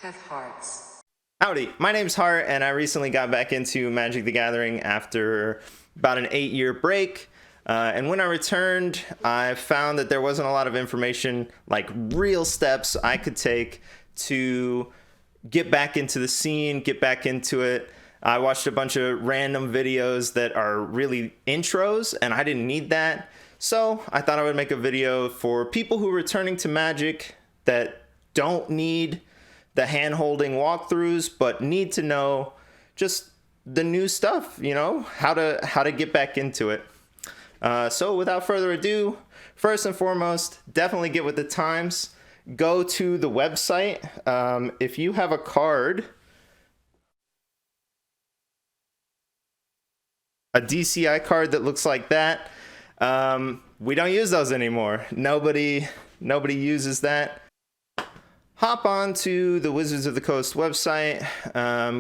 with hearts. Howdy, my name's Hart, and I recently got back into Magic the Gathering after about an 8-year break. And when I returned, I found that there wasn't a lot of information, like real steps I could take to get back into the scene, get back into it. I watched a bunch of random videos that are really intros, and I didn't need that. So I thought I would make a video for people who are returning to Magic that don't need the hand-holding walkthroughs, but need to know just the new stuff, you know, how to get back into it. So without further ado, first and foremost, definitely get with the times. Go to the website. If you have a card, a DCI card that looks like that, we don't use those anymore. Nobody uses that. Hop on to the Wizards of the Coast website,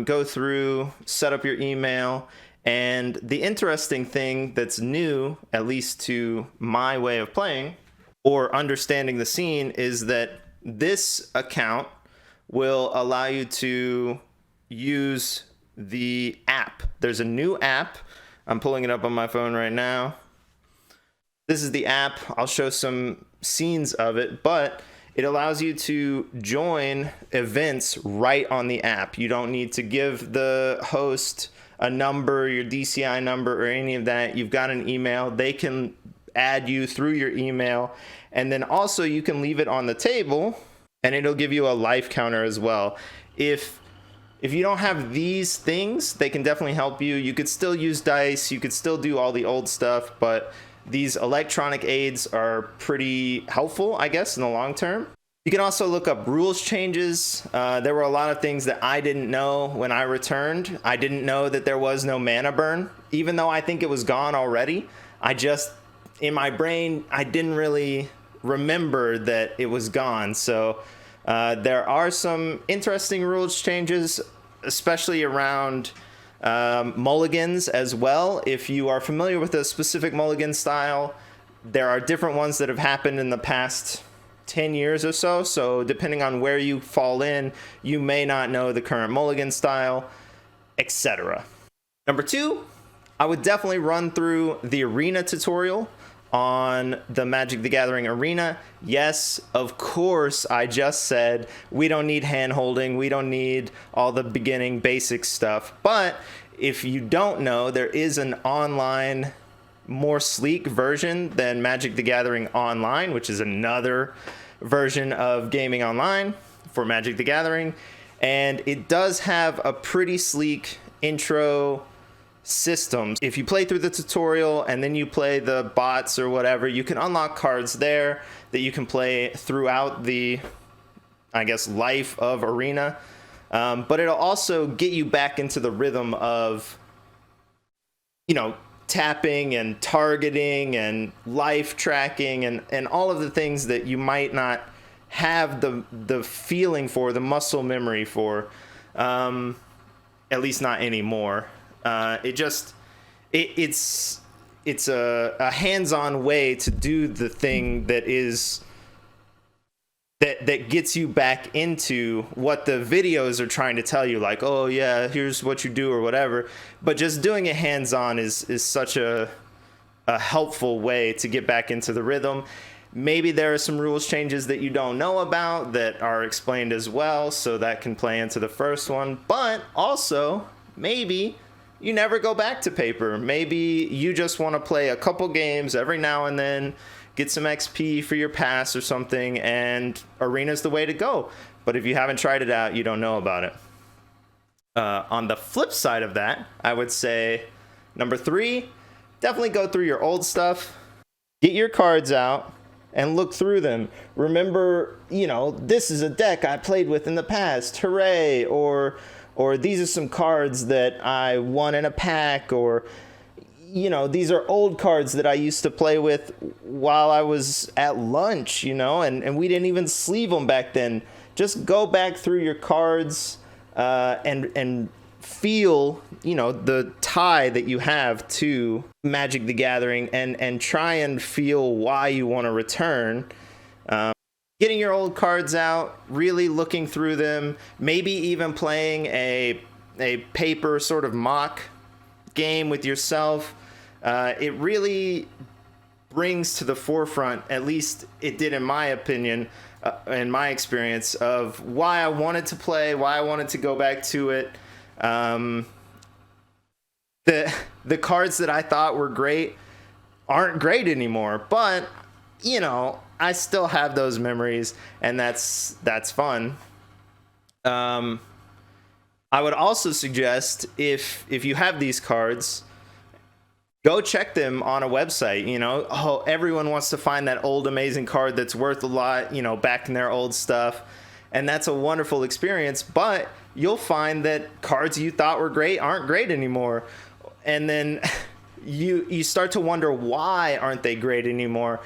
go through, set up your email, and the interesting thing that's new, at least to my way of playing or understanding the scene, is that this account will allow you to use the app. There's a new app. I'm pulling it up on my phone right now. This is the app. I'll show some scenes of it, but it allows you to join events right on the app. You don't need to give the host a number, your DCI number, or any of that. You've got an email. They can add you through your email. And then also you can leave it on the table and it'll give you a life counter as well. If you don't have these things, they can definitely help you. You could still use dice. You could still do all the old stuff, but these electronic aids are pretty helpful, I guess, in the long term. You can also look up rules changes. There were a lot of things that I didn't know when I returned. I didn't know that there was no mana burn, even though I think it was gone already. In my brain, I didn't really remember that it was gone. So there are some interesting rules changes, especially around mulligans as well. If you are familiar with a specific mulligan style, there are different ones that have happened in the past 10 years or so. So depending on where you fall in, you may not know the current mulligan style, etc. Number 2, I would definitely run through the arena tutorial on the Magic the Gathering arena. Yes, of course, I just said we don't need hand holding, we don't need all the beginning basic stuff. But if you don't know, there is an online, more sleek version than Magic the Gathering Online, which is another version of gaming online for Magic the Gathering. And it does have a pretty sleek intro systems. If you play through the tutorial and then you play the bots or whatever, you can unlock cards there that you can play throughout the, I guess, life of Arena. But it'll also get you back into the rhythm of, you know, tapping and targeting and life tracking and all of the things that you might not have the feeling for, the muscle memory for, at least not anymore. It's a hands-on way to do the thing that gets you back into what the videos are trying to tell you, like, oh yeah, here's what you do or whatever. But just doing it hands-on is such a helpful way to get back into the rhythm. Maybe there are some rules changes that you don't know about that are explained as well, so that can play into the first one. But also, maybe you never go back to paper. Maybe you just want to play a couple games every now and then, get some XP for your pass or something, and Arena's the way to go. But if you haven't tried it out, you don't know about it. On the flip side of that, I would say number 3, definitely go through your old stuff. Get your cards out and look through them. Remember, you know, this is a deck I played with in the past. Hooray! Or these are some cards that I won in a pack, or, you know, these are old cards that I used to play with while I was at lunch, you know, and we didn't even sleeve them back then. Just go back through your cards and feel, you know, the tie that you have to Magic the Gathering and try and feel why you want to return. getting your old cards out, really looking through them, maybe even playing a paper sort of mock game with yourself. It really brings to the forefront, at least it did in my opinion, in my experience, of why I wanted to play, why I wanted to go back to it. The cards that I thought were great aren't great anymore, but you know, I still have those memories, and that's fun. I would also suggest, if you have these cards, go check them on a website. You know, oh, everyone wants to find that old amazing card that's worth a lot, you know, back in their old stuff, and that's a wonderful experience. But you'll find that cards you thought were great aren't great anymore, and then you start to wonder, why aren't they great anymore?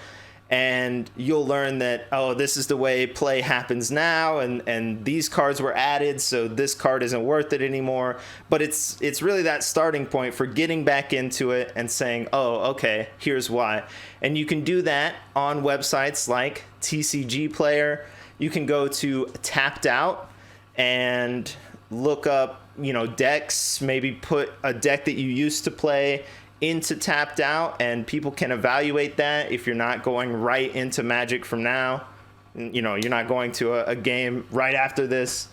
And you'll learn that, oh, this is the way play happens now, and these cards were added, so this card isn't worth it anymore. But it's really that starting point for getting back into it and saying, oh, okay, here's why. And you can do that on websites like TCG Player. You can go to Tapped Out and look up, you know, decks, maybe put a deck that you used to play into Tapped Out, and people can evaluate that. If you're not going right into Magic from now, you know, you're not going to a game right after this,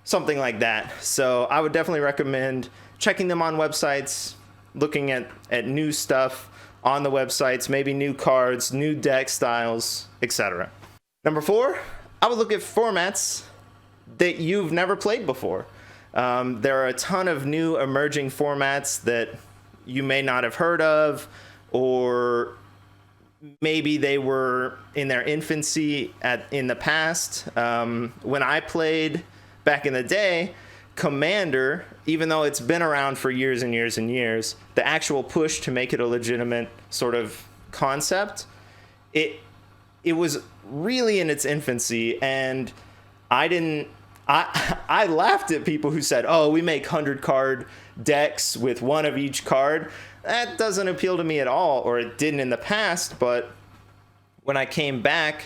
something like that. So I would definitely recommend checking them on websites, looking at new stuff on the websites, maybe new cards, new deck styles, etc. Number 4, I would look at formats that you've never played before. There are a ton of new emerging formats that you may not have heard of, or maybe they were in their infancy in the past. When I played back in the day, Commander, even though it's been around for years and years and years, the actual push to make it a legitimate sort of concept, it was really in its infancy, and I laughed at people who said, oh, we make 100-card decks with one of each card. That doesn't appeal to me at all, or it didn't in the past. But when I came back,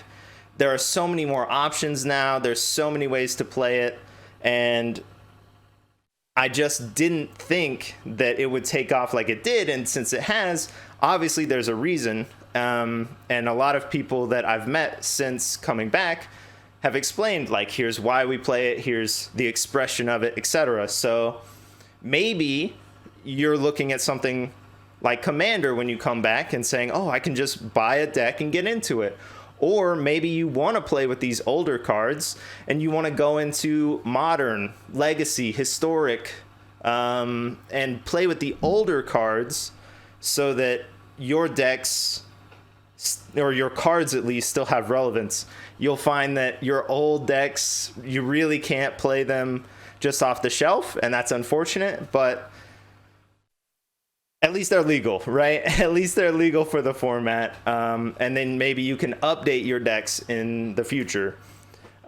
there are so many more options now. There's so many ways to play it, and I just didn't think that it would take off like it did. And since it has, obviously there's a reason. And a lot of people that I've met since coming back have explained, like, here's why we play it, here's the expression of it, etc. So maybe you're looking at something like Commander when you come back and saying, oh, I can just buy a deck and get into it. Or maybe you want to play with these older cards and you want to go into Modern, Legacy, Historic, and play with the older cards so that your decks, or your cards at least, still have relevance. You'll find that your old decks, you really can't play them just off the shelf, and that's unfortunate, but at least they're legal, right? At least they're legal for the format, and then maybe you can update your decks in the future.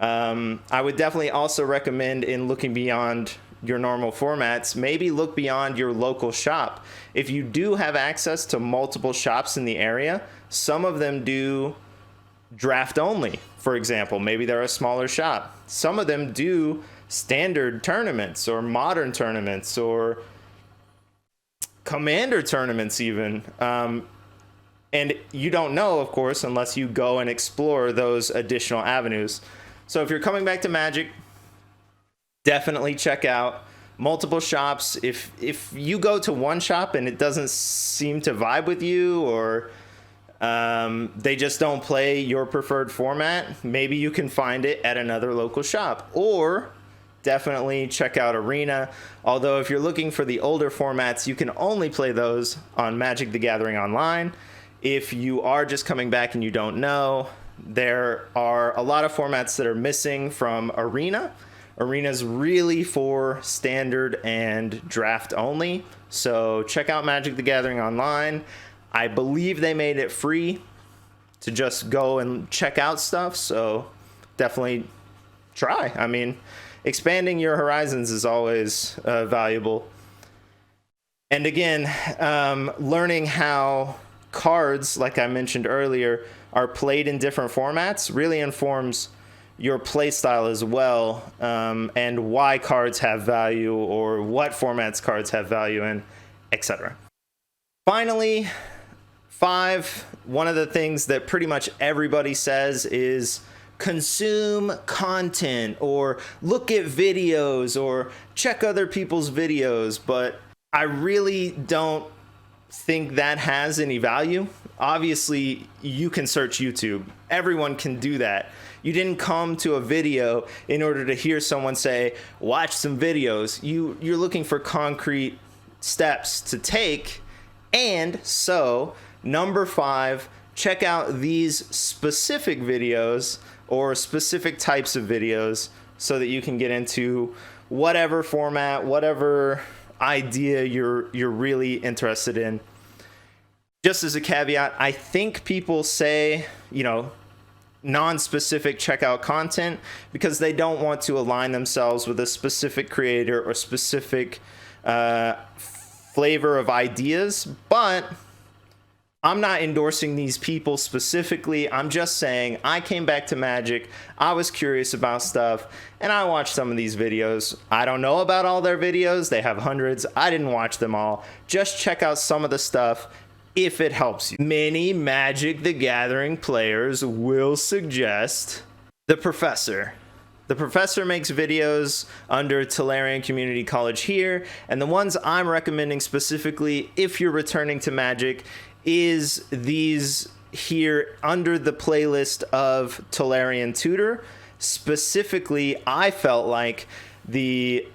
I would definitely also recommend, in looking beyond your normal formats, maybe look beyond your local shop. If you do have access to multiple shops in the area, some of them do draft only, for example. Maybe they're a smaller shop. Some of them do standard tournaments or modern tournaments or Commander tournaments even. And you don't know, of course, unless you go and explore those additional avenues. So if you're coming back to Magic, definitely check out multiple shops. If you go to one shop and it doesn't seem to vibe with you, or they just don't play your preferred format, maybe you can find it at another local shop. Or definitely check out Arena. Although if you're looking for the older formats, you can only play those on Magic the Gathering Online. If you are just coming back and you don't know, there are a lot of formats that are missing from Arena. Arena's really for standard and draft only. So check out Magic the Gathering Online. I believe they made it free to just go and check out stuff. So definitely try. I mean, expanding your horizons is always valuable. And again, learning how cards, like I mentioned earlier, are played in different formats really informs your play style as well, and why cards have value or what formats cards have value in, etc. Finally, 5, one of the things that pretty much everybody says is consume content or look at videos or check other people's videos, but I really don't think that has any value. Obviously, you can search YouTube. Everyone can do that. You didn't come to a video in order to hear someone say, watch some videos. You're looking for concrete steps to take. And so, number 5, check out these specific videos or specific types of videos so that you can get into whatever format, whatever idea you're really interested in. Just as a caveat, I think people say, non-specific checkout content because they don't want to align themselves with a specific creator or specific flavor of ideas, but I'm not endorsing these people specifically. I'm just saying I came back to Magic, I was curious about stuff, and I watched some of these videos. I don't know about all their videos. They have hundreds. I didn't watch them all. Just check out some of the stuff if it helps you. Many Magic the Gathering players will suggest The Professor. The Professor makes videos under Tolarian Community College here, and the ones I'm recommending specifically if you're returning to Magic is these here under the playlist of Tolarian Tutor. Specifically, I felt like the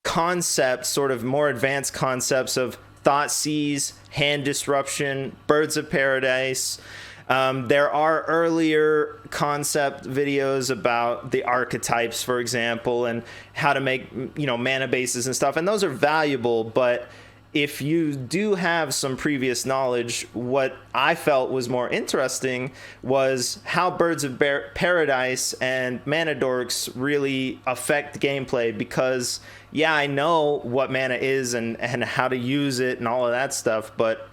concept, sort of more advanced concepts of Thoughtseize, Hand Disruption, Birds of Paradise. There are earlier concept videos about the archetypes, for example, and how to make, mana bases and stuff. And those are valuable, but if you do have some previous knowledge, what I felt was more interesting was how Birds of Paradise and Mana Dorks really affect gameplay, because I know what mana is and how to use it and all of that stuff, but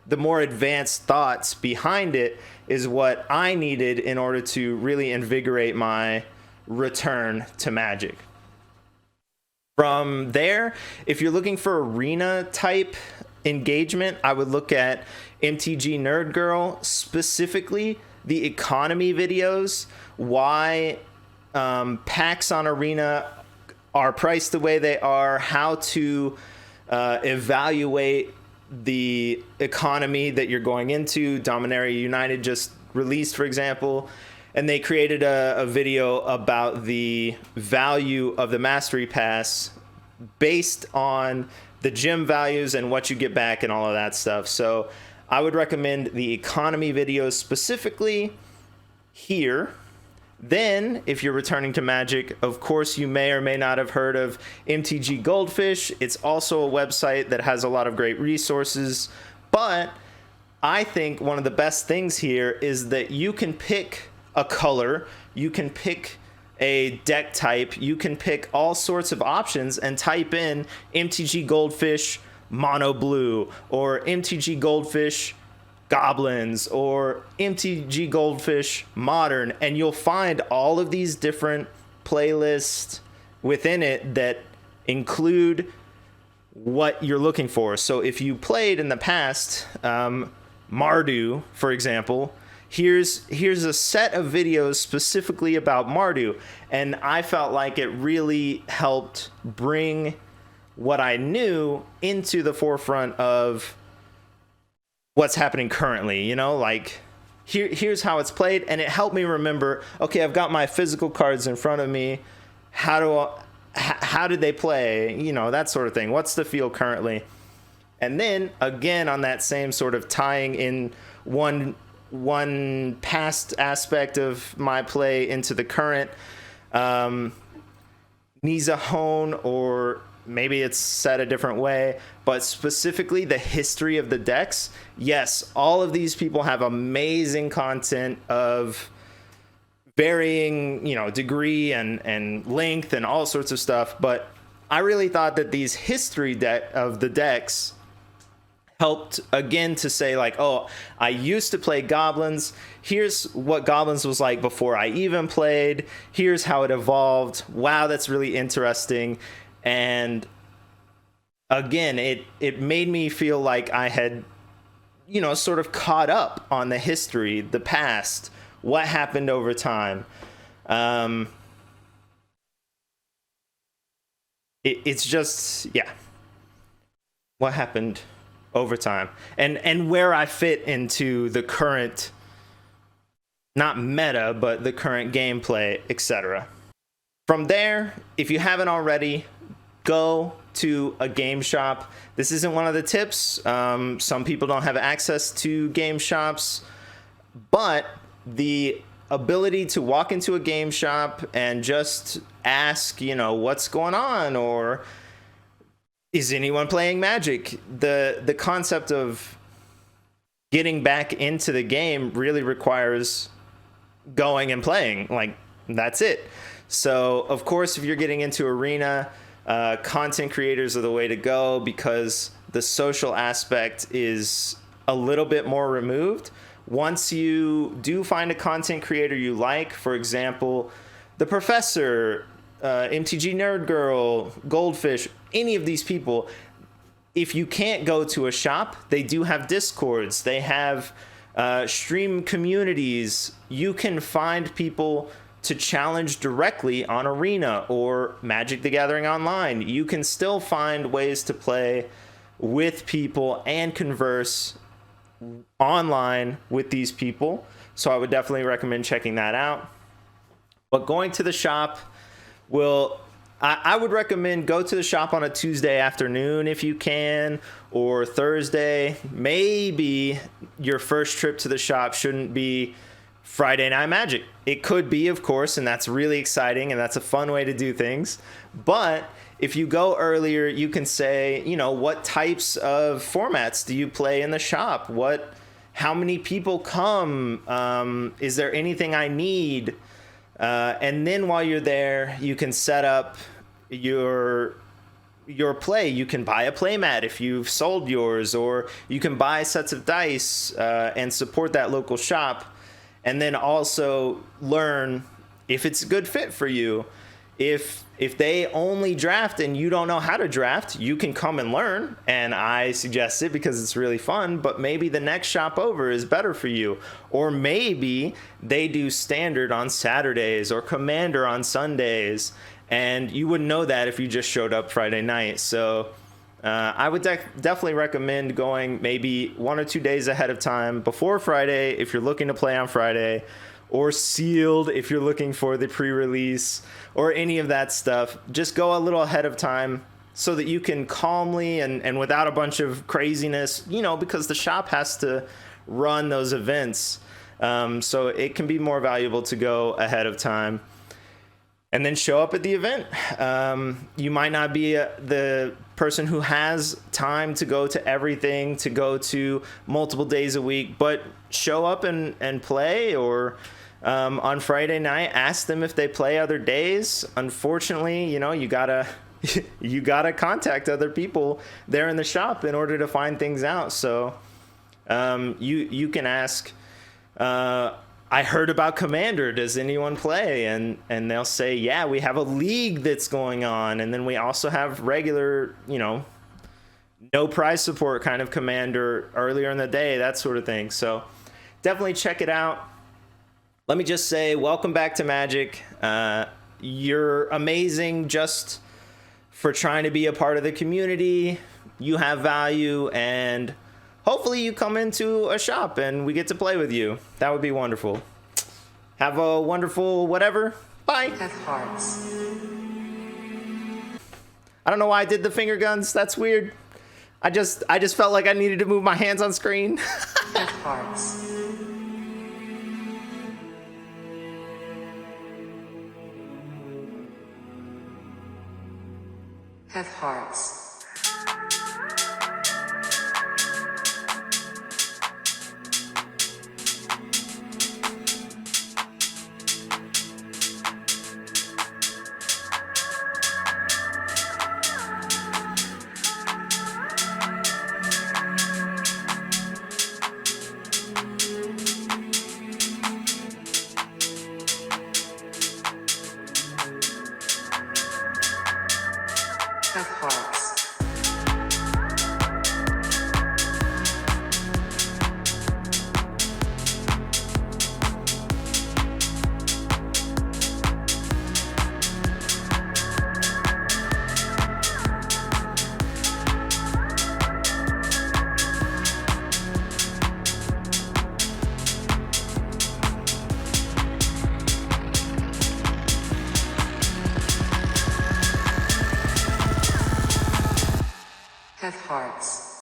the more advanced thoughts behind it is what I needed in order to really invigorate my return to Magic. From there, if you're looking for arena type engagement, I would look at MTGNerdGirl, specifically the economy videos, why packs on arena are priced the way they are, how to evaluate the economy that you're going into. Dominaria United just released, for example, and they created a video about the value of the Mastery Pass based on the gem values and what you get back and all of that stuff. So I would recommend the economy videos specifically here. Then, if you're returning to Magic, of course, you may or may not have heard of MTGGoldFish. It's also a website that has a lot of great resources, but I think one of the best things here is that you can pick a color, you can pick a deck type, you can pick all sorts of options and type in MTGGoldFish Mono Blue or MTGGoldFish Goblins or MTGGoldFish Modern, and you'll find all of these different playlists within it that include what you're looking for. So if you played in the past Mardu, for example, here's a set of videos specifically about Mardu, and I felt like it really helped bring what I knew into the forefront of what's happening currently. Here's how it's played, and it helped me remember, okay, I've got my physical cards in front of me, how did they play, that sort of thing. What's the feel currently? And then again, on that same sort of tying in one past aspect of my play into the current, Nizzahon, or maybe it's said a different way, but specifically the history of the decks. Yes, all of these people have amazing content of varying, degree and length and all sorts of stuff, but I really thought that these history of the decks helped again to say like, oh, I used to play goblins. Here's what goblins was like before I even played. Here's how it evolved. Wow, that's really interesting. And again, it made me feel like I had, sort of caught up on the history, the past, what happened over time. It's just, yeah, what happened over time, and where I fit into the current, not meta, but the current gameplay, etc. From there, if you haven't already, go to a game shop. This isn't one of the tips. Some people don't have access to game shops, but the ability to walk into a game shop and just ask, what's going on, or is anyone playing Magic? The concept of getting back into the game really requires going and playing. Like, that's it. So, of course, if you're getting into Arena, content creators are the way to go because the social aspect is a little bit more removed. Once you do find a content creator you like, for example, The Professor, MTGNerdGirl, Goldfish, any of these people, if you can't go to a shop, they do have Discords. They have stream communities. You can find people to challenge directly on Arena or Magic the Gathering Online. You can still find ways to play with people and converse online with these people. So I would definitely recommend checking that out. But going to the shop I would recommend go to the shop on a Tuesday afternoon if you can, or Thursday. Maybe your first trip to the shop shouldn't be Friday Night Magic. It could be, of course, and that's really exciting and that's a fun way to do things. But if you go earlier, you can say, what types of formats do you play in the shop? How many people come? Is there anything I need? And then while you're there, you can set up your play. You can buy a playmat if you've sold yours, or you can buy sets of dice and support that local shop. And then also learn if it's a good fit for you. If they only draft and you don't know how to draft, you can come and learn. And I suggest it because it's really fun, but maybe the next shop over is better for you. Or maybe they do standard on Saturdays or commander on Sundays. And you wouldn't know that if you just showed up Friday night. So I would definitely recommend going maybe 1 or 2 days ahead of time before Friday if you're looking to play on Friday, or sealed if you're looking for the pre-release, or any of that stuff. Just go a little ahead of time so that you can calmly and without a bunch of craziness, because the shop has to run those events. So it can be more valuable to go ahead of time and then show up at the event. You might not be the person who has time to go to everything, to go to multiple days a week, but show up and play, or on Friday night, ask them if they play other days. Unfortunately, you gotta you gotta contact other people there in the shop in order to find things out. So you can ask, I heard about Commander, does anyone play? And they'll say, yeah, we have a league that's going on, and then we also have regular, no prize support kind of Commander earlier in the day, that sort of thing. So definitely check it out. Let me just say, welcome back to Magic. You're amazing just for trying to be a part of the community. You have value, and hopefully you come into a shop and we get to play with you. That would be wonderful. Have a wonderful whatever. Bye. Have hearts. I don't know why I did the finger guns. That's weird. I just felt like I needed to move my hands on screen. Have hearts. Have hearts. Have hearts. Have hearts.